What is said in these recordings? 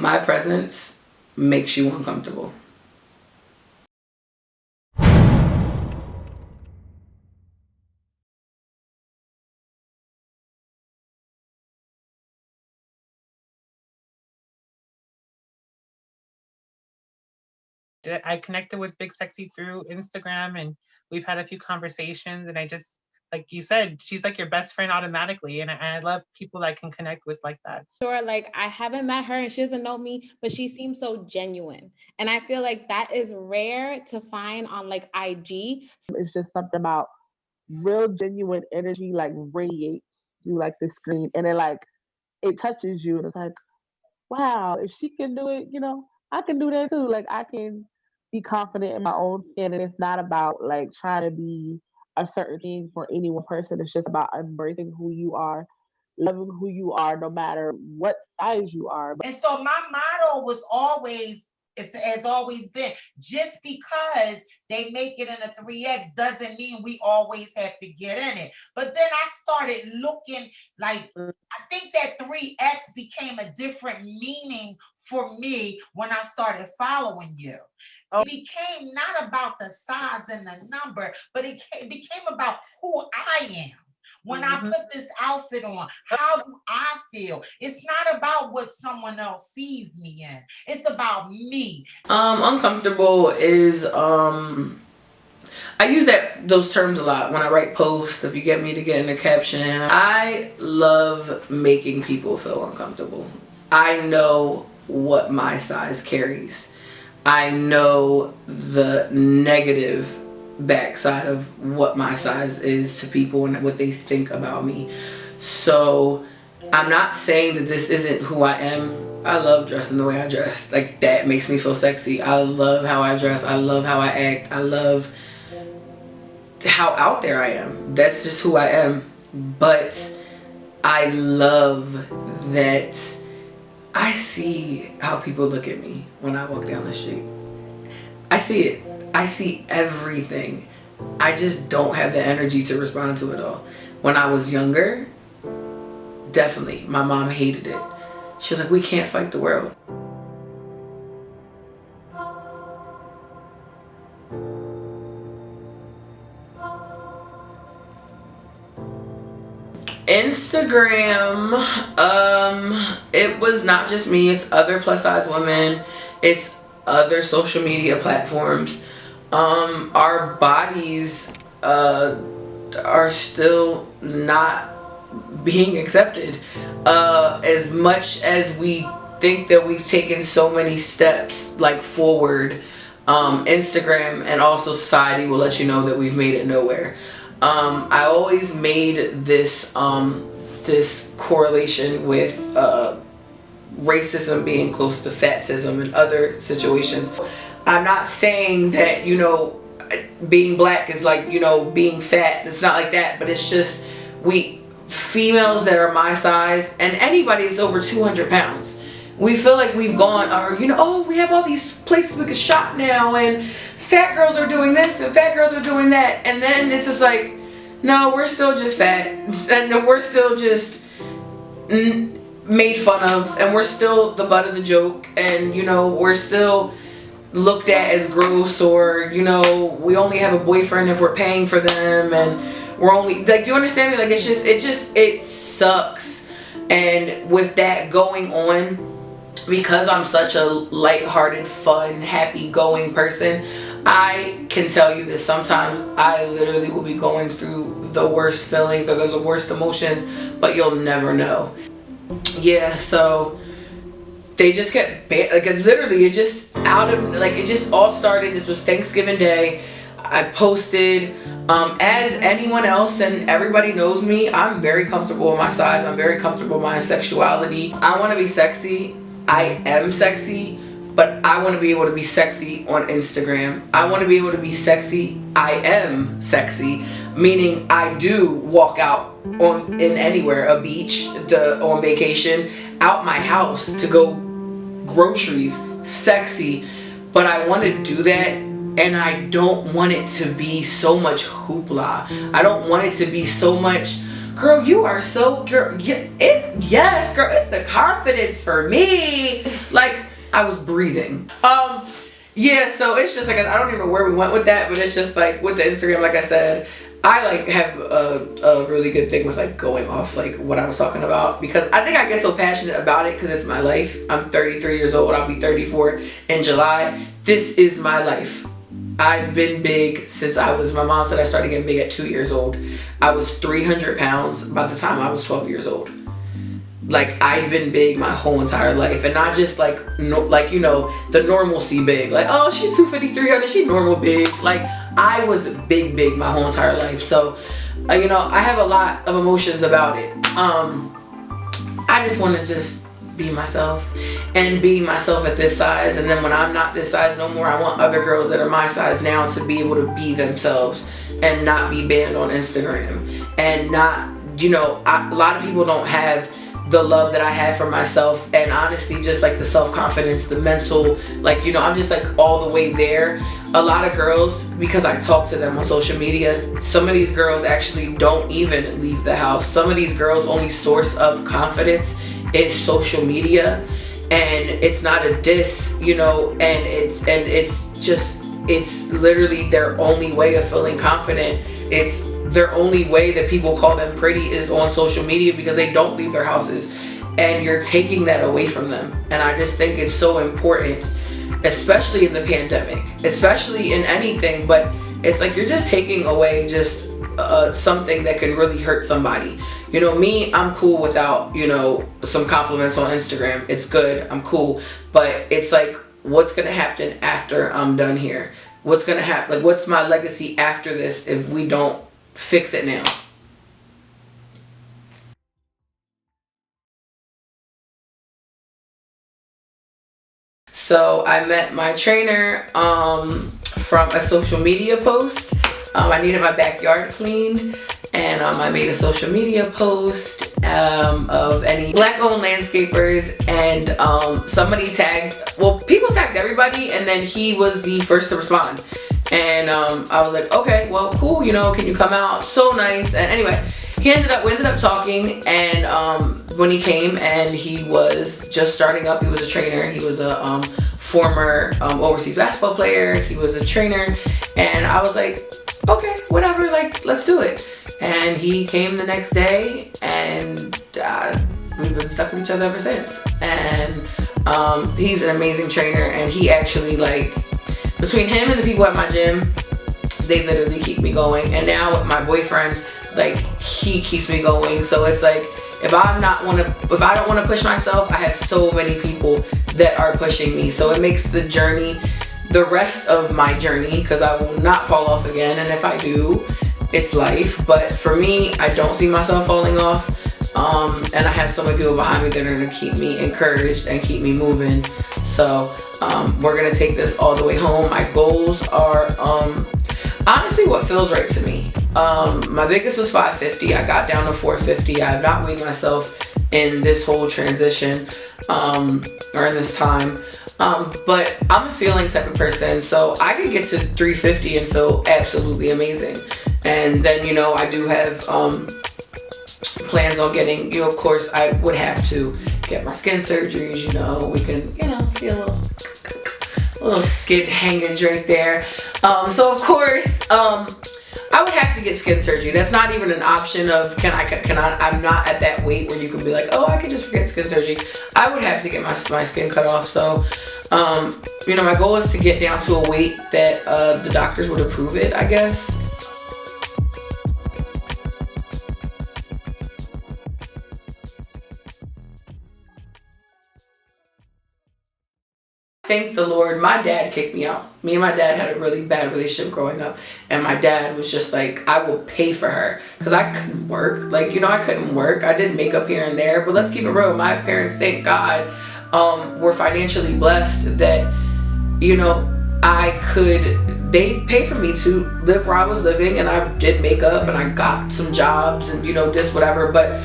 my presence makes you uncomfortable. I connected with Big Sexy through Instagram, and we've had a few conversations, and I just, like you said, she's like your best friend automatically, and I love people that I can connect with like that. Sure, like I haven't met her and she doesn't know me, but she seems so genuine. And I feel like that is rare to find on like IG. It's just something about real genuine energy like radiates through like the screen, and it touches you, and it's like, wow, if she can do it, I can do that too. Like I can be confident in my own skin, and it's not about like trying to be a certain thing for any one person. It's just about embracing who you are, loving who you are, no matter what size you are. And so my motto was always, it has always been, just because they make it in a 3X doesn't mean we always have to get in it. But then I started looking like, I think that 3X became a different meaning for me when I started following you. It became not about the size and the number, but it became about who I am. When I put this outfit on, how do I feel? It's not about what someone else sees me in. It's about me. Uncomfortable is I use those terms a lot when I write posts. If you get me to get in the caption, I love making people feel uncomfortable. I know what my size carries. I know the negative backside of what my size is to people and what they think about me. So I'm not saying that this isn't who I am. I love dressing the way I dress. Like that makes me feel sexy. I love how I dress. I love how I act. I love how out there I am. That's just who I am. But I love that I see how people look at me when I walk down the street. I see it. I see everything. I just don't have the energy to respond to it all. When I was younger, definitely, my mom hated it. She was like, we can't fight the world. Instagram, it was not just me, it's other plus size women, it's other social media platforms. Our bodies are still not being accepted as much as we think that we've taken so many steps like forward. Instagram and also society will let you know that we've made it nowhere. I always made this this correlation with racism being close to fatism and other situations. I'm not saying that, being black is like, being fat. It's not like that, but it's just females that are my size and anybody that's over 200 pounds, we feel like we've gone, or we have all these places we can shop now, and fat girls are doing this and fat girls are doing that, and then it's just like, no, we're still just fat, and we're still just made fun of, and we're still the butt of the joke, and we're still looked at as gross, or we only have a boyfriend if we're paying for them, and we're only like, do you understand me? Like it sucks. And with that going on, because I'm such a lighthearted, fun, happy-going person, I can tell you that sometimes I literally will be going through the worst feelings or the worst emotions, but you'll never know. Yeah, so they just kept like literally it just it just all started. This was Thanksgiving Day. I posted, as anyone else, and everybody knows me, I'm very comfortable with my size. I'm very comfortable with my sexuality. I want to be sexy. I am sexy, but I want to be able to be sexy on Instagram. I want to be able to be sexy. I am sexy, meaning I do walk out in anywhere, a beach, on vacation, out my house to go groceries, sexy. But I want to do that, and I don't want it to be so much hoopla. I don't want it to be so much girl, you are so, girl, yes, girl, it's the confidence for me. Like, I was breathing. Yeah, so it's just like, I don't even know where we went with that, but it's just like with the Instagram, like I said, I like have a really good thing with like going off like what I was talking about, because I think I get so passionate about it because it's my life. I'm 33 years old. I'll be 34 in July. This is my life. I've been big since my mom said I started getting big at 2 years old. I was 300 pounds by the time I was 12 years old. Like, I've been big my whole entire life, and not just like you know, the normalcy big, like, oh, she's 250, 300, she normal big. Like, I was big my whole entire life. So you know, I have a lot of emotions about it. I just want to just be myself, and being myself at this size, and then when I'm not this size no more, I want other girls that are my size now to be able to be themselves and not be banned on Instagram, and not, you know, a lot of people don't have the love that I have for myself, and honestly just like the self-confidence, the mental, like, you know, I'm just like all the way there. A lot of girls, because I talk to them on social media, some of these girls actually don't even leave the house. Some of these girls' only source of confidence is social media, and it's not a diss, you know, and it's literally their only way of feeling confident. It's their only way that people call them pretty is on social media, because they don't leave their houses, and you're taking that away from them. And I just think it's so important, especially in the pandemic, especially in anything, but it's like you're just taking away just something that can really hurt somebody. You know, me, I'm cool without, you know, some compliments on Instagram. It's good, I'm cool, but it's like, what's gonna happen after I'm done here? What's gonna happen? Like, what's my legacy after this if we don't fix it now? So I met my trainer from a social media post. I needed my backyard cleaned, and I made a social media post of any Black-owned landscapers, and somebody tagged, well, people tagged everybody, and then he was the first to respond. And I was like, okay, well, cool, you know, can you come out? So nice. And anyway, we ended up talking, and when he came, and he was just starting up, he was a trainer, he was a former overseas basketball player, he was a trainer, and I was like, okay, whatever, like, let's do it. And he came the next day, and we've been stuck with each other ever since. And he's an amazing trainer, and he actually, like, between him and the people at my gym, they literally keep me going. And now with my boyfriend, like, he keeps me going. So it's like, if I don't want to push myself, I have so many people that are pushing me. So it makes the journey, the rest of my journey, because I will not fall off again, and if I do, it's life. But for me, I don't see myself falling off, and I have so many people behind me that are going to keep me encouraged and keep me moving. So we're going to take this all the way home. My goals are honestly what feels right to me. My biggest was 550. I got down to 450. I have not weighed myself in this whole transition or in this time. But I'm a feeling type of person, so I could get to 350 and feel absolutely amazing. And then, you know, I do have plans on getting, you know, of course I would have to get my skin surgeries, you know, we can, you know, see a little skin hanging right there. So of course, I would have to get skin surgery. That's not even an option of can I, I'm not at that weight where you can be like, oh, I can just forget skin surgery. I would have to get my skin cut off. So, you know, my goal is to get down to a weight that the doctors would approve it, I guess. Thank the Lord, my dad kicked me out. Me and my dad had a really bad relationship growing up, and my dad was just like, I will pay for her, because I couldn't work. Like, you know, I couldn't work. I did makeup here and there, but let's keep it real. My parents, thank God, were financially blessed that, you know, they paid for me to live where I was living, and I did makeup, and I got some jobs, and, you know, this, whatever, but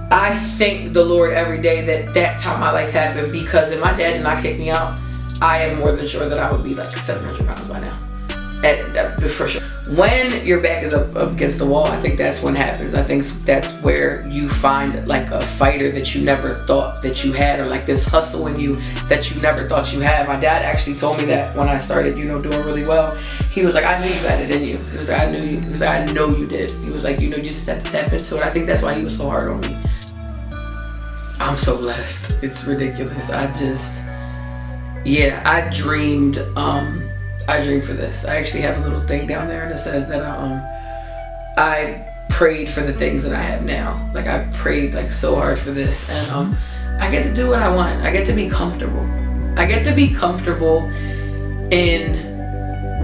I thank the Lord every day that that's how my life happened, because if my dad did not kick me out, I am more than sure that I would be like 700 pounds by now. For sure. When your back is up against the wall, I think that's when it happens. I think that's where you find like a fighter that you never thought that you had, or like this hustle in you that you never thought you had. My dad actually told me that when I started, doing really well. He was like, I knew you had it in you. He was like, I knew you. He was like, I know you did. He was like, you just had to tap into it. I think that's why he was so hard on me. I'm so blessed. It's ridiculous. I dreamed for this. I actually have a little thing down there, and it says that I prayed for the things that I have now. Like, I prayed like so hard for this, and I get to do what I want. I get to be comfortable. I get to be comfortable in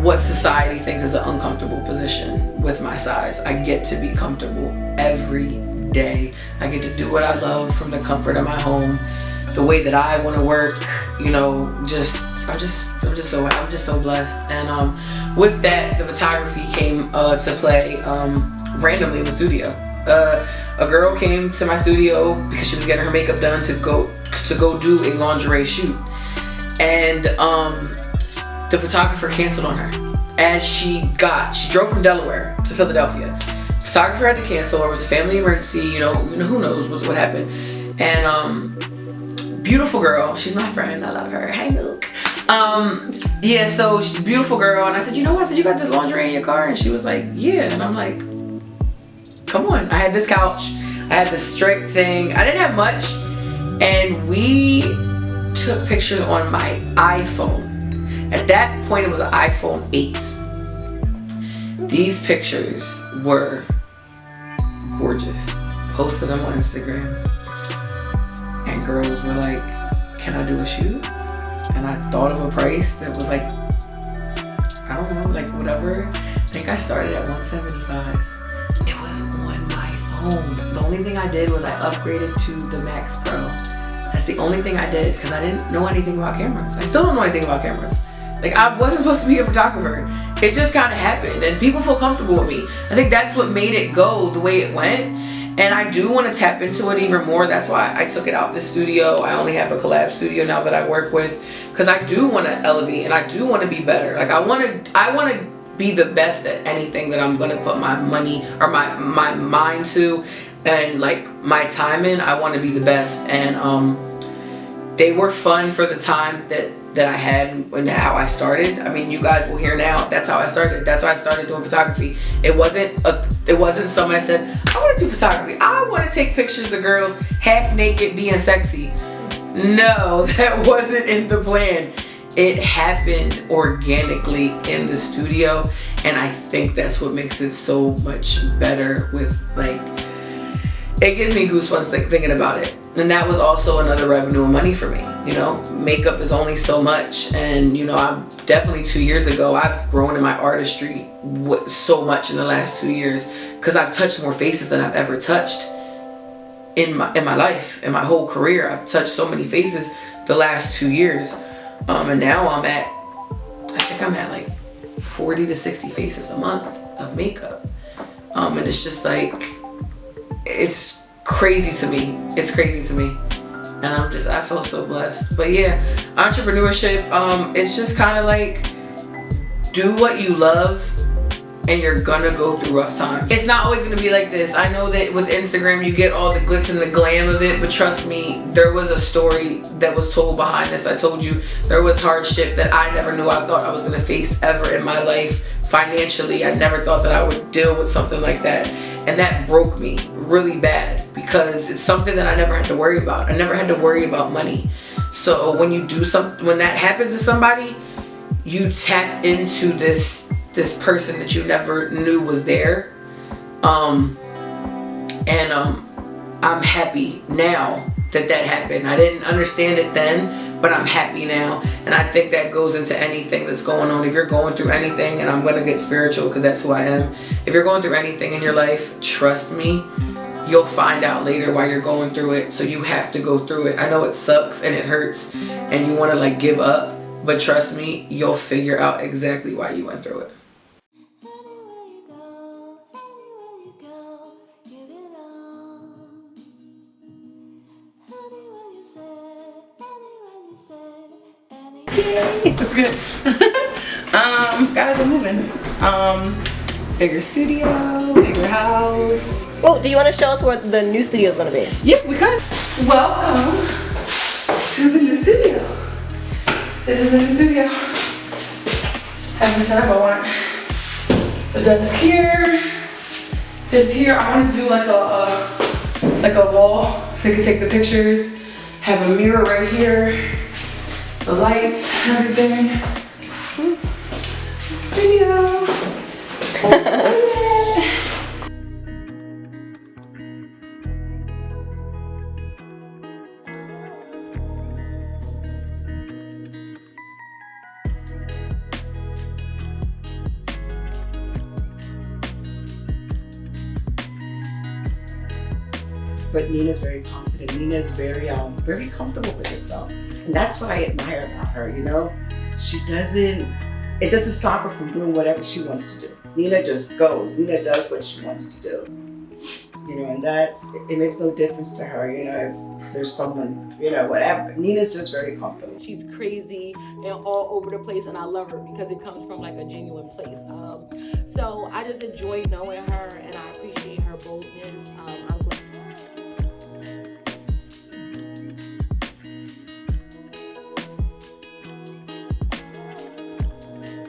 what society thinks is an uncomfortable position with my size. I get to be comfortable every day. I get to do what I love from the comfort of my home, the way that I want to work. I'm just so blessed. And with that, the photography came to play randomly in the studio. A girl came to my studio because she was getting her makeup done to go do a lingerie shoot, and the photographer canceled on her as she drove from Delaware to Philadelphia. Photographer had to cancel. It was a family emergency. Who knows what happened. And beautiful girl. She's my friend. I love her. Hey, Luke. So she's a beautiful girl. And I said, you know what? I said, you got the lingerie in your car? And she was like, yeah. And I'm like, come on. I had this couch. I had this straight thing. I didn't have much. And we took pictures on my iPhone. At that point, it was an iPhone 8. These pictures were gorgeous. Posted them on Instagram. And girls were like, can I do a shoot? And I thought of a price that was like, I don't know, like whatever. I think I started at $175. It was on my phone. The only thing I did was I upgraded to the Max Pro. That's the only thing I did, because I didn't know anything about cameras. I still don't know anything about cameras. Like, I wasn't supposed to be a photographer. It just kind of happened, and people feel comfortable with me. I think that's what made it go the way it went. And I do want to tap into it even more. That's why I took it out the studio. I only have a collab studio now that I work with, because I do want to elevate and I do want to be better. Like, I want to be the best at anything that I'm going to put my money or my mind to, and like my time in. I want to be the best. And they were fun for the time that I had and how I started. I mean, you guys will hear now. That's how I started. That's why I started doing photography. It wasn't somebody said, I want to do photography. I want to take pictures of girls half naked being sexy. No, that wasn't in the plan. It happened organically in the studio, and I think that's what makes it so much better. With like, it gives me goosebumps thinking about it. And that was also another revenue and money for me. Makeup is only so much, and I'm definitely 2 years ago, I've grown in my artistry so much in the last 2 years, because I've touched more faces than I've ever touched in my life, in my whole career. I've touched so many faces the last 2 years, and now I think I'm at like 40 to 60 faces a month of makeup, and it's just like, it's crazy to me. It's crazy to me. And I feel so blessed. But yeah, entrepreneurship, it's just kind of like, do what you love and you're gonna go through rough times. It's not always gonna be like this. I know that with Instagram, you get all the glitz and the glam of it, but trust me, there was a story that was told behind this. I told you there was hardship that I never knew I thought I was gonna face ever in my life. Financially, I never thought that I would deal with something like that. And that broke me really bad, because it's something that I never had to worry about. I never had to worry about money. So when you do something, when that happens to somebody, you tap into this person that you never knew was there. I'm happy now that happened. I didn't understand it then, but I'm happy now. And I think that goes into anything that's going on. If you're going through anything, and I'm gonna get spiritual because that's who I am. If you're going through anything in your life, trust me, you'll find out later why you're going through it. So you have to go through it. I know it sucks and it hurts and you want to like give up, but trust me, you'll figure out exactly why you went through it. Yay, that's good. Guys, I'm moving. Bigger studio, bigger house. Well, do you want to show us what the new studio is going to be? Yep, we could. Welcome to the new studio. This is the new studio. Have it set up. I want the desk here. This here, I want to do like a wall. They can take the pictures. Have a mirror right here. The lights, everything. Studio. But Nina's very confident. Nina's very comfortable with herself. And that's what I admire about her, you know? It doesn't stop her from doing whatever she wants to do. Nina just goes. Nina does what she wants to do. You know, and that, it makes no difference to her, you know, if there's someone, you know, whatever. Nina's just very comfortable. She's crazy and all over the place, and I love her because it comes from like a genuine place. So I just enjoy knowing her, and I appreciate her boldness.